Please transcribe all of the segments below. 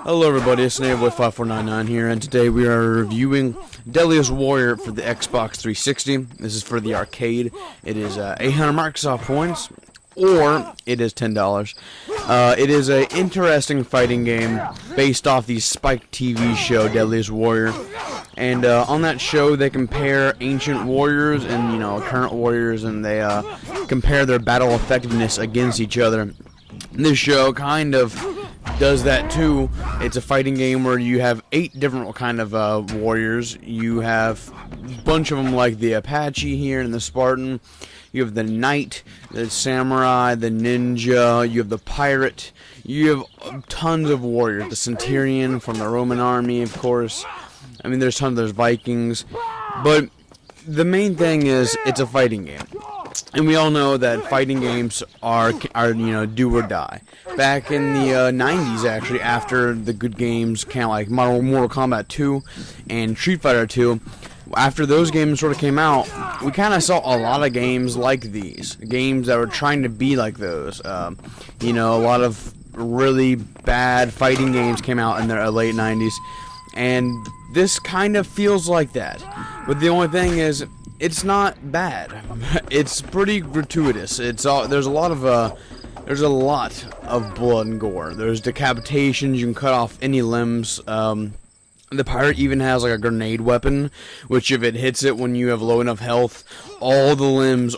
Hello everybody, it's Navyboy 5499 here, and today we are reviewing Deadliest Warrior for the Xbox 360. This is for the arcade. It is 800 Microsoft points, or it is $10. It is an interesting fighting game based off the Spike TV show Deadliest Warrior. And on that show, they compare ancient warriors and current warriors, and they compare their battle effectiveness against each other. This show kind of does that too. It's a fighting game where you have 8 different kind of warriors. You have a bunch of them like the Apache here and the Spartan. You have the knight, the samurai, the ninja. You have the pirate. You have tons of warriors. The centurion from the Roman army, of course. I mean, there's tons. There's Vikings, but the main thing is it's a fighting game. And we all know that fighting games are do or die. Back in the 90s, actually, after the good games, kind of like Mortal Kombat 2 and Street Fighter 2, after those games sort of came out, we kind of saw a lot of games like these. Games that were trying to be like those. A lot of really bad fighting games came out in the late 90s. And this kind of feels like that. But the only thing is, it's not bad. It's pretty gratuitous. There's a lot of blood and gore. There's decapitations. You can cut off any limbs. The pirate even has like a grenade weapon, which if it hits it when you have low enough health, all the limbs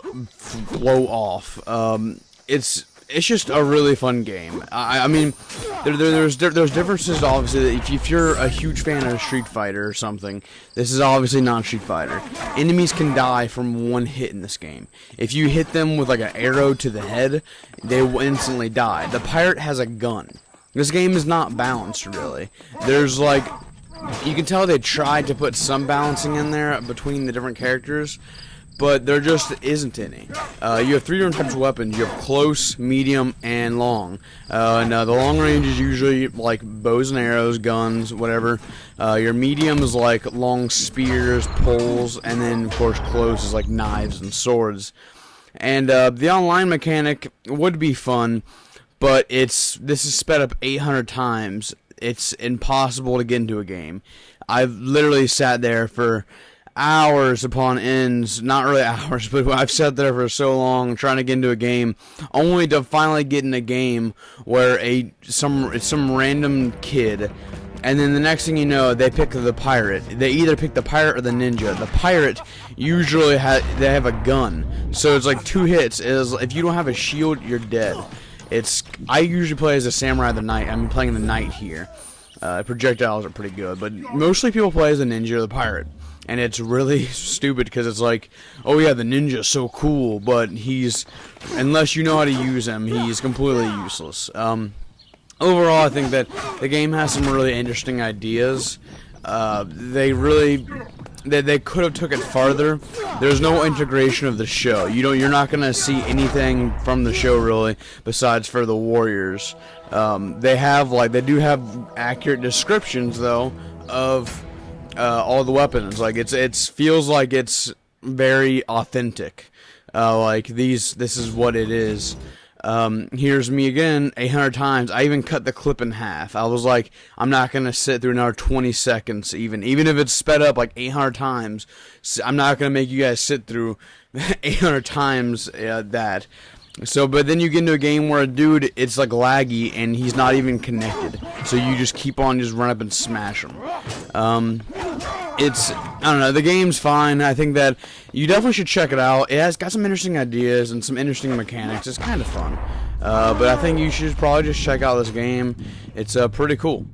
blow off. It's just a really fun game. I mean, there's differences, obviously. If you're a huge fan of Street Fighter or something, this is obviously not Street Fighter. Enemies can die from one hit in this game. If you hit them with like an arrow to the head, they will instantly die. The pirate has a gun. This game is not balanced, really. There's like, you can tell they tried to put some balancing in there between the different characters, but there just isn't any. You have 3 different types of weapons. You have close, medium, and long. The long range is usually like bows and arrows, guns, whatever. Your medium is like long spears, poles, and then of course close is like knives and swords. And the online mechanic would be fun, but this is sped up 800 times. It's impossible to get into a game. I've literally sat there for hours upon ends, not really hours, but I've sat there for so long trying to get into a game, only to finally get in a game where it's some random kid, and then the next thing you know, they pick the pirate. They either pick the pirate or the ninja. The pirate usually they have a gun, so it's like 2 hits. If you don't have a shield, you're dead. I usually play as a samurai, the knight. I'm playing the knight here. Projectiles are pretty good, but mostly people play as the ninja or the pirate. And it's really stupid because it's like, oh yeah, the ninja's so cool, but unless you know how to use him, he's completely useless. Overall, I think that the game has some really interesting ideas. They could have took it farther. There's no integration of the show. You're not gonna see anything from the show really, besides for the warriors. They do have accurate descriptions though of all the weapons. Like it feels like it's very authentic. This is what it is. Here's me again 800 times. I even cut the clip in half. I was like, I'm not gonna sit through another 20 seconds even if it's sped up like 800 times. I'm not gonna make you guys sit through 800 times that. So, but then you get into a game where a dude, it's like laggy and he's not even connected. So you just keep on run up and smash him. I don't know, the game's fine. I think that you definitely should check it out. It has got some interesting ideas and some interesting mechanics. It's kind of fun. But I think you should probably just check out this game. It's pretty cool.